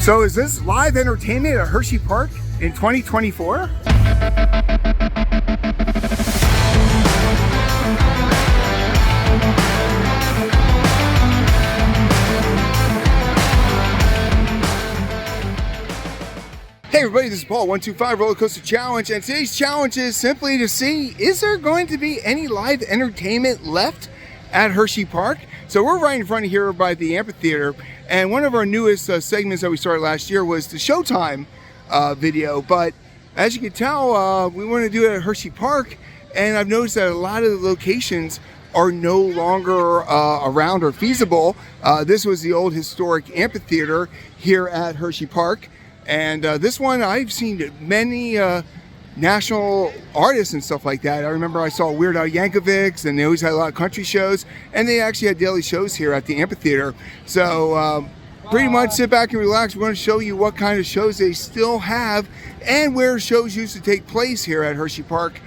So is this live entertainment at Hershey Park in 2024? Hey everybody, this is Paul, 125 Roller Coaster Challenge, and today's challenge is simply to see, is there going to be any live entertainment left at Hershey Park? So we're right in front of here by the Amphitheater, and one of our newest segments that we started last year was the Showtime video, but as you can tell, we want to do it at Hershey Park, and I've noticed that a lot of the locations are no longer around or feasible. This was the old historic amphitheater here at Hershey Park. And this one, I've seen many national artists and stuff like that. I remember I saw Weird Al Yankovic's, and they always had a lot of country shows, and they actually had daily shows here at the amphitheater. So pretty much sit back and relax. We're going to show you what kind of shows they still have and where shows used to take place here at Hershey Park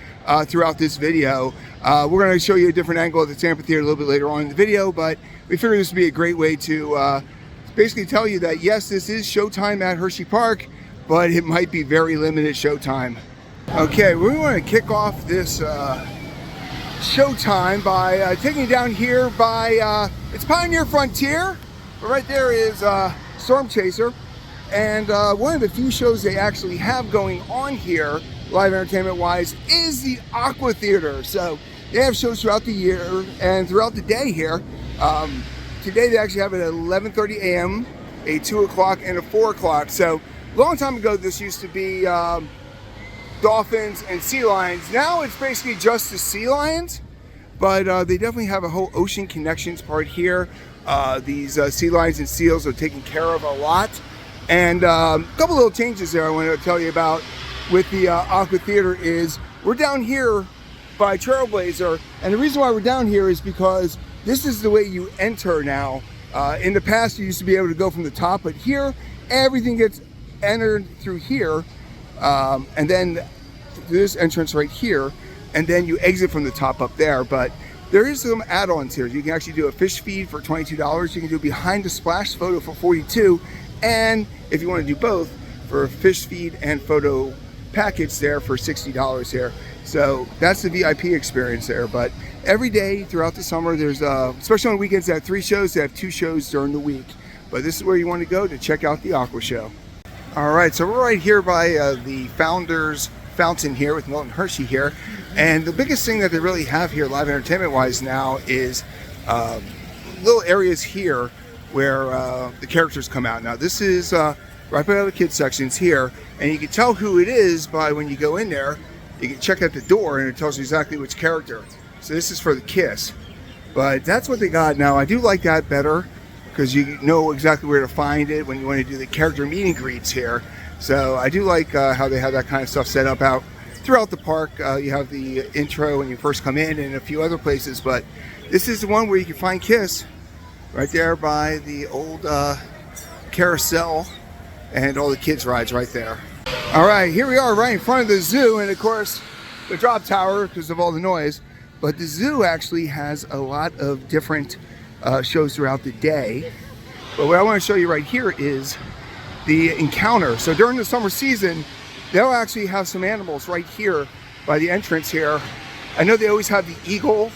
throughout this video. We're going to show you a different angle of this amphitheater a little bit later on in the video, but we figured this would be a great way to basically tell you that yes, this is Showtime at Hershey Park, but it might be very limited Showtime. Okay, we want to kick off this Showtime by taking you down here by, it's Pioneer Frontier, but right there is Storm Chaser, and one of the few shows they actually have going on here, live entertainment wise, is the Aqua Theater. So they have shows throughout the year and throughout the day here. Today they actually have it at 11:30 a.m., a 2 o'clock, and a 4 o'clock. So a long time ago this used to be dolphins and sea lions. Now it's basically just the sea lions, but they definitely have a whole ocean connections part here. These sea lions and seals are taken care of a lot. And a couple little changes there I want to tell you about with the Aqua Theater is we're down here by Trailblazer, and the reason why we're down here is because this is the way you enter now. In the past, you used to be able to go from the top, but here, everything gets entered through here, and then this entrance right here, and then you exit from the top up there. But there is some add-ons here. You can actually do a fish feed for $22. You can do behind the splash photo for $42, and if you want to do both, for a fish feed and photo package there for $60 here. So that's the VIP experience there. But every day throughout the summer, there's especially on weekends, they have 3 shows. They have 2 shows during the week. But this is where you want to go to check out the Aqua show. All right, so we're right here by the Founders Fountain here with Milton Hershey here. And the biggest thing that they really have here, live entertainment wise now, is little areas here where the characters come out. Now this is right by the kids sections here, and you can tell who it is by when you go in there. You can check out the door and it tells you exactly which character. So this is for the Kiss, but that's what they got now. I do like that better because you know exactly where to find it when you want to do the character meet and greets here. So I do like how they have that kind of stuff set up out throughout the park. You have the intro when you first come in and a few other places, but this is the one where you can find Kiss right there by the old carousel and all the kids rides right there. All right, here we are right in front of the zoo, and of course the drop tower because of all the noise. But the zoo actually has a lot of different shows throughout the day. But what I want to show you right here is the encounter. So during the summer season, they'll actually have some animals right here by the entrance here. I know they always have the eagle,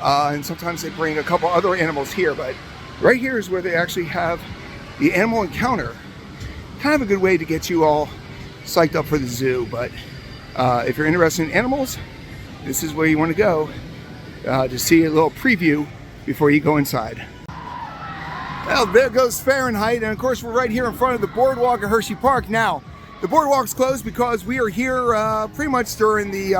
and sometimes they bring a couple other animals here, but right here is where they actually have the animal encounter. Kind of a good way to get you all psyched up for the zoo. But if you're interested in animals, this is where you want to go to see a little preview before you go inside. Well, there goes Fahrenheit, and of course we're right here in front of the Boardwalk at Hershey Park. Now, the Boardwalk's closed because we are here pretty much during the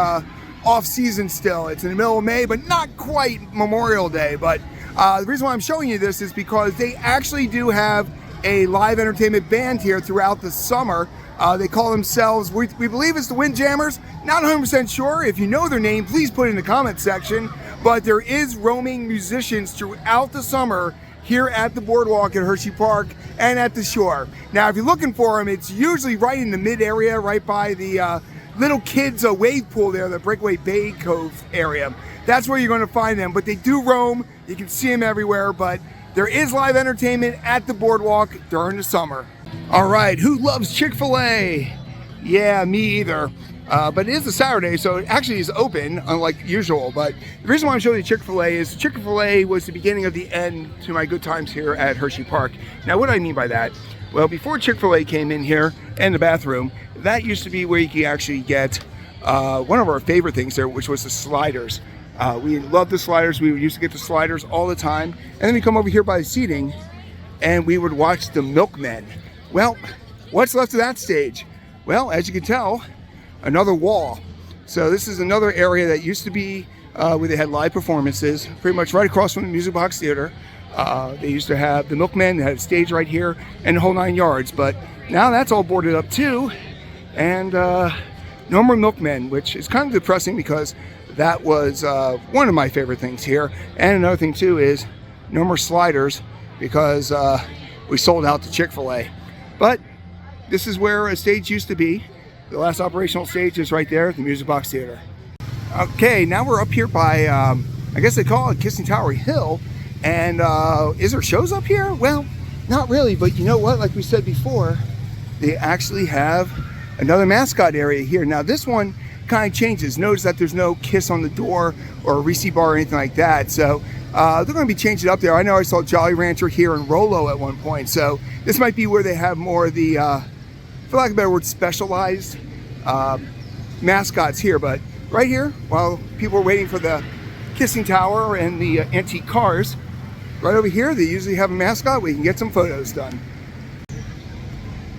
off-season still. It's in the middle of May, but not quite Memorial Day. But the reason why I'm showing you this is because they actually do have a live entertainment band here throughout the summer. They call themselves, we believe it's the Windjammers. Not 100% sure. If you know their name, please put it in the comment section. But there is roaming musicians throughout the summer here at the Boardwalk at Hershey Park and at the shore. Now, if you're looking for them, it's usually right in the mid area, right by the little kids wave pool there, the Breakaway Bay Cove area. That's where you're going to find them. But they do roam. You can see them everywhere. But there is live entertainment at the Boardwalk during the summer. All right, who loves Chick-fil-A? Yeah, me either. But it is a Saturday, so it actually is open, unlike usual. But the reason why I'm showing you Chick-fil-A is Chick-fil-A was the beginning of the end to my good times here at Hershey Park. Now, what do I mean by that? Well, before Chick-fil-A came in here and the bathroom, that used to be where you could actually get one of our favorite things there, which was the sliders. We loved the sliders. We used to get the sliders all the time. And then we come over here by the seating, and we would watch the milkmen. Well, what's left of that stage? Well, as you can tell, another wall. So this is another area that used to be where they had live performances, pretty much right across from the Music Box Theater. They used to have the milkmen, they had a stage right here, and the whole 9 yards. But now that's all boarded up too, and no more milkmen, which is kind of depressing because that was one of my favorite things here. And another thing too is no more sliders because we sold out to Chick-fil-A. But this is where a stage used to be. The last operational stage is right there at the Music Box Theater. Okay, now we're up here by, I guess they call it Kissing Tower Hill. And is there shows up here? Well, not really, but you know what? Like we said before, they actually have another mascot area here. Now this one kind of changes. Notice that there's no kiss on the door or a Reese bar or anything like that. So they're going to be changing it up there. I know I saw Jolly Rancher here in Rolo at one point. So this might be where they have more of the, for lack of a better word, specialized mascots here. But right here, while people are waiting for the Kissing Tower and the antique cars, right over here, they usually have a mascot where you can get some photos done.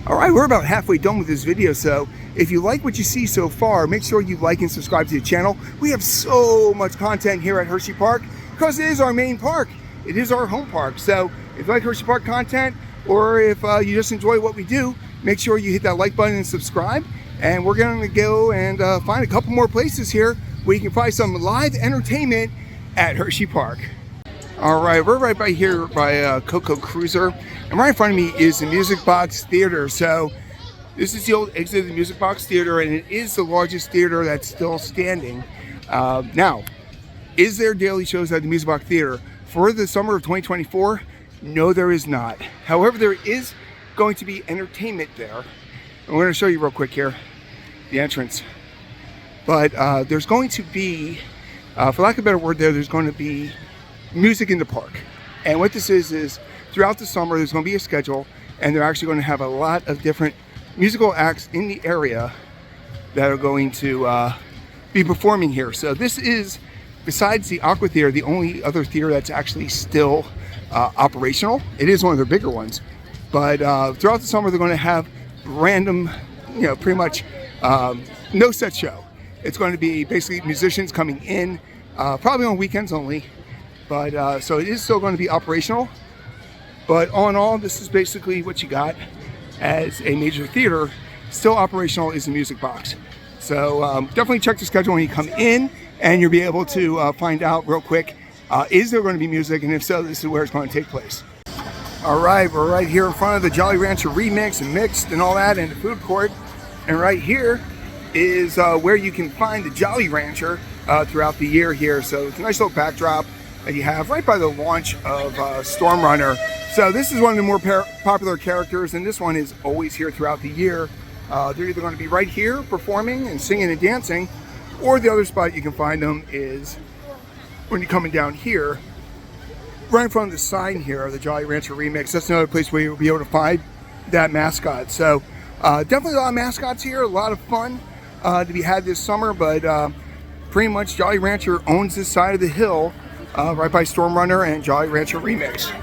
All right, we're about halfway done with this video, so if you like what you see so far, make sure you like and subscribe to the channel. We have so much content here at Hershey Park because it is our main park. It is our home park. So if you like Hershey Park content, or if you just enjoy what we do, make sure you hit that like button and subscribe. And we're going to go and find a couple more places here where you can find some live entertainment at Hershey Park. All right, we're right by here by Coco Cruiser, and right in front of me is the Music Box Theater. So this is the old exit of the Music Box Theater, and it is the largest theater that's still standing. Now, is there daily shows at the Music Box Theater for the summer of 2024? No, there is not. However, there is going to be entertainment there. I'm going to show you real quick here, the entrance. But there's going to be, for lack of a better word there's going to be music in the park. And what this is throughout the summer, there's going to be a schedule, and they're actually going to have a lot of different musical acts in the area that are going to be performing here. So this is, besides the Aqua Theater, the only other theater that's actually still operational. It is one of their bigger ones. But throughout the summer, they're going to have random, pretty much no set show. It's going to be basically musicians coming in, probably on weekends only. But so it is still going to be operational. But all in all, this is basically what you got as a major theater. Still operational is the Music Box. So definitely check the schedule when you come in, and you'll be able to find out real quick, is there going to be music, and if so, this is where it's going to take place. All right, we're right here in front of the Jolly Rancher Remix and Mixed and all that in the food court. And right here is where you can find the Jolly Rancher throughout the year here. So it's a nice little backdrop that you have right by the launch of Storm Runner. So this is one of the more popular characters, and this one is always here throughout the year. They're either going to be right here performing and singing and dancing, or the other spot you can find them is when you're coming down here, right in front of the sign here of the Jolly Rancher Remix. That's another place where you'll be able to find that mascot. So definitely a lot of mascots here, a lot of fun to be had this summer, but pretty much Jolly Rancher owns this side of the hill right by Storm Runner and Jolly Rancher Remix.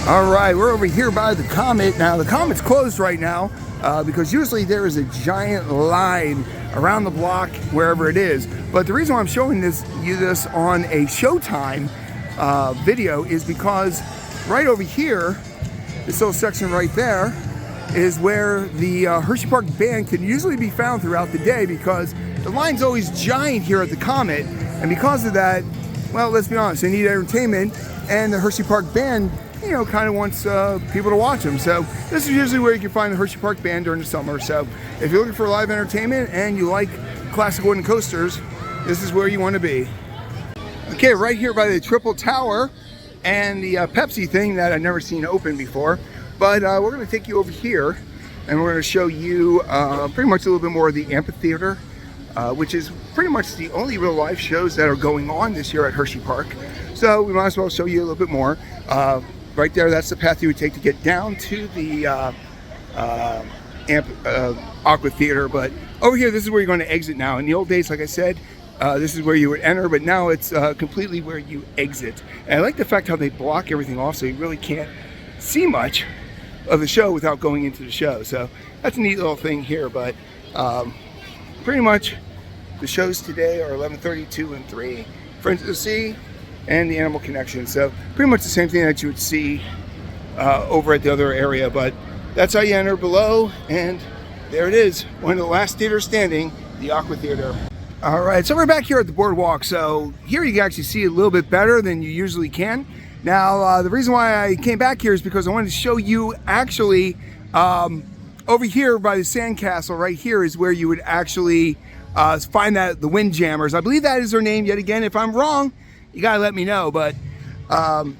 All right, we're over here by the Comet. Now the Comet's closed right now because usually there is a giant line around the block wherever it is. But the reason why I'm showing you this on a Showtime video is because right over here, this little section right there, is where the Hershey Park band can usually be found throughout the day, because the line's always giant here at the Comet, and because of that, well, let's be honest, they need entertainment, and the Hershey Park band, kind of wants people to watch them. So this is usually where you can find the Hershey Park band during the summer. So if you're looking for live entertainment and you like classic wooden coasters, this is where you want to be. Okay, right here by the Triple Tower and the Pepsi thing that I've never seen open before. But we're going to take you over here, and we're going to show you pretty much a little bit more of the Amphitheater, which is pretty much the only real live shows that are going on this year at Hershey Park. So we might as well show you a little bit more. Right there, that's the path you would take to get down to the Aqua Theater. But over here, this is where you're going to exit now. In the old days, like I said, this is where you would enter, but now it's completely where you exit. And I like the fact how they block everything off, so you really can't see much of the show without going into the show. So that's a neat little thing here. But pretty much the shows today are 11:30, 2 and 3, Friends of the Sea, and the Animal Connection. So pretty much the same thing that you would see over at the other area. But that's how you enter below, and there it is, one of the last theaters standing, the Aqua Theater. All right, so we're back here at the Boardwalk. So here you can actually see a little bit better than you usually can. Now, the reason why I came back here is because I wanted to show you actually over here by the sandcastle right here is where you would actually find the Windjammers. I believe that is their name. Yet again, if I'm wrong, you gotta let me know. But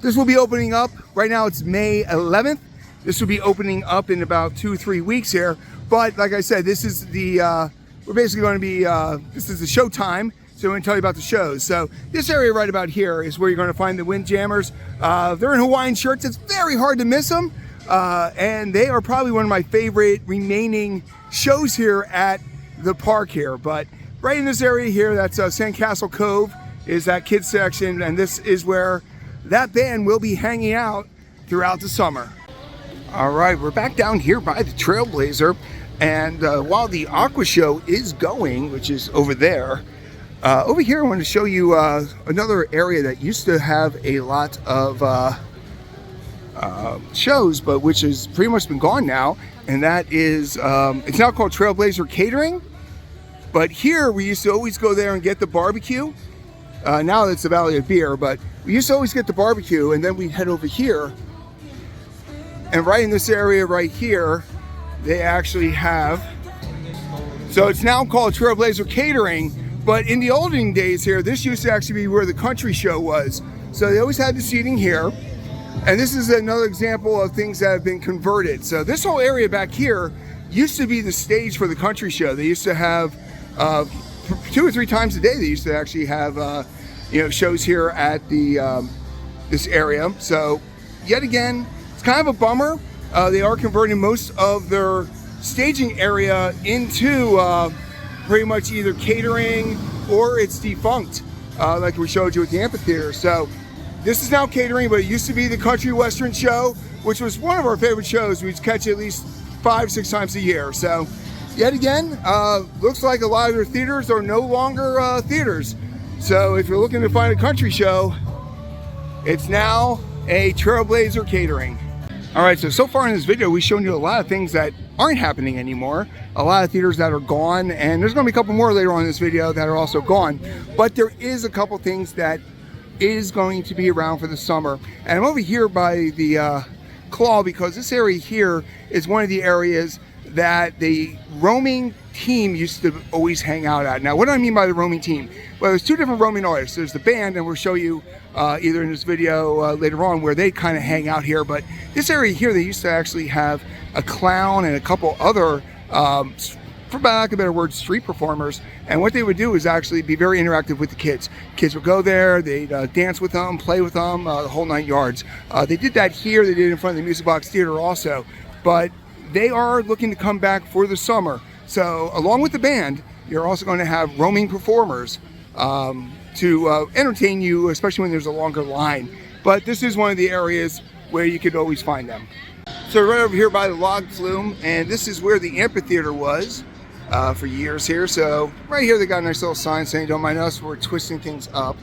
this will be opening up. Right now it's May 11th. This will be opening up in about 2 or 3 weeks here. But like I said, this is the we're basically going to be this is the Showtime. So I'm going to tell you about the shows. So this area right about here is where you're going to find the Windjammers. They're in Hawaiian shirts. It's very hard to miss them. And they are probably one of my favorite remaining shows here at the park here. But right in this area here, that's Sandcastle Cove, is that kids section, and this is where that band will be hanging out throughout the summer. All right, we're back down here by the Trailblazer, and while the Aqua show is going, which is over there, over here I want to show you another area that used to have a lot of shows, but which has pretty much been gone now, and that is it's now called Trailblazer Catering. But here we used to always go there and get the barbecue. Now it's the Valley of Beer, but we used to always get the barbecue, and then we'd head over here. And right in this area right here, they actually have, so it's now called Trailblazer Catering, but in the olden days here, this used to actually be where the country show was. So they always had the seating here. And this is another example of things that have been converted. So this whole area back here used to be the stage for the country show. They used to have 2 or 3 times a day, they used to actually have shows here at the this area. So yet again, it's kind of a bummer. They are converting most of their staging area into pretty much either catering or it's defunct, like we showed you at the Amphitheater. So this is now catering, but it used to be the country western show, which was one of our favorite shows. We'd catch it at least 5-6 times a year. So yet again, looks like a lot of their theaters are no longer theaters. So if you're looking to find a country show, it's now a Trailblazer Catering. All right, so far in this video, we've shown you a lot of things that aren't happening anymore, a lot of theaters that are gone, and there's gonna be a couple more later on in this video that are also gone. But there is a couple things that is going to be around for the summer. And I'm over here by the Claw because this area here is one of the areas that the roaming team used to always hang out at. Now, what do I mean by the roaming team? Well, there's 2 different roaming artists. There's the band, and we'll show you either in this video later on where they kind of hang out here. But this area here, they used to actually have a clown and a couple other, for lack of a better word, street performers. And what they would do is actually be very interactive with the kids. Kids would go there, they'd dance with them, play with them, the whole 9 yards. They did that here. They did it in front of the Music Box Theater also. But they are looking to come back for the summer. So along with the band, you're also going to have roaming performers to entertain you, especially when there's a longer line. But this is one of the areas where you could always find them. So right over here by the log flume, and this is where the Amphitheater was for years here. So right here they got a nice little sign saying don't mind us, we're twisting things up.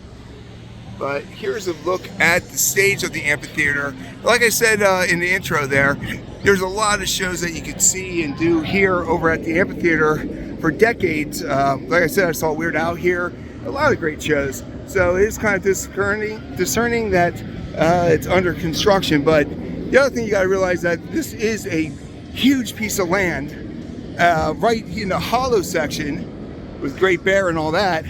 But here's a look at the stage of the Amphitheater. Like I said in the intro there's a lot of shows that you can see and do here over at the Amphitheater for decades. Like I said, I saw Weird Al here, a lot of great shows. So it is kind of discerning that it's under construction. But the other thing you got to realize that this is a huge piece of land right in the hollow section with Great Bear and all that.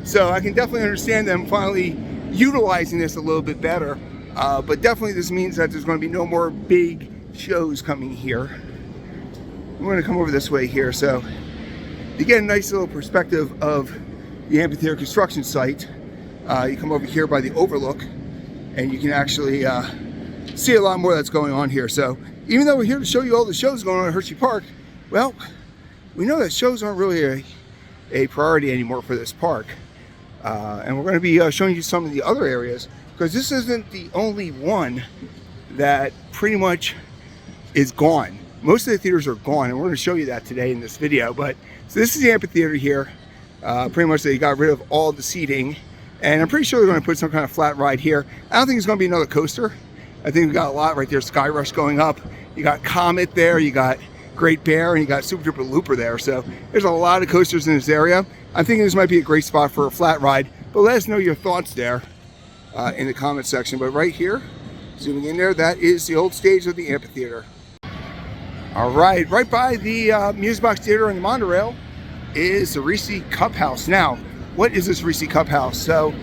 So I can definitely understand them finally utilizing this a little bit better. But definitely this means that there's going to be no more big shows coming here. We're going to come over this way here, so you get a nice little perspective of the amphitheater construction site. You come over here by the overlook, and you can actually see a lot more that's going on here. So even though we're here to show you all the shows going on at Hershey Park, well, we know that shows aren't really a priority anymore for this park. And we're going to be showing you some of the other areas, because this isn't the only one that pretty much is gone. Most of the theaters are gone, and we're going to show you that today in this video. But so this is the amphitheater here. Pretty much they got rid of all the seating, and I'm pretty sure they're going to put some kind of flat ride here. I don't think it's going to be another coaster. I think we got a lot right there. Sky Rush going up. You got Comet there. You got Great Bear, and you got Super Duper Looper there. So there's a lot of coasters in this area. I'm thinking this might be a great spot for a flat ride. But let us know your thoughts there in the comment section. But right here, zooming in there, that is the old stage of the amphitheater. All right, right by the Music Box Theater and the monorail is the Reese Cup House. Now, what is this Reese Cup House? So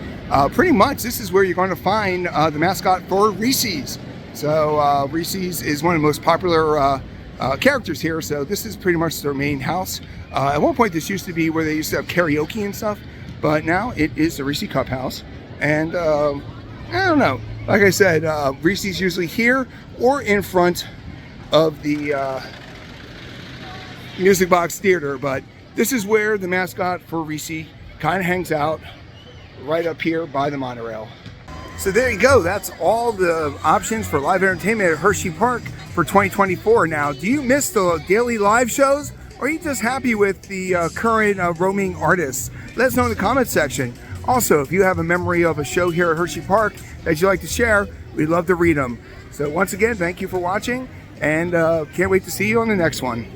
pretty much this is where you're going to find the mascot for Reese's. So Reese's is one of the most popular characters here, so this is pretty much their main house. At one point this used to be where they used to have karaoke and stuff, but now it is the Reese Cup House. And I don't know, like I said, Reese's usually here or in front of the Music Box Theater, but this is where the mascot for Reese kind of hangs out, right up here by the monorail. So there you go, that's all the options for live entertainment at Hershey Park for 2024. Now, do you miss the daily live shows, or are you just happy with the current roaming artists? Let us know in the comment section. Also, if you have a memory of a show here at Hershey Park that you'd like to share, we'd love to read them. So once again, thank you for watching, and can't wait to see you on the next one.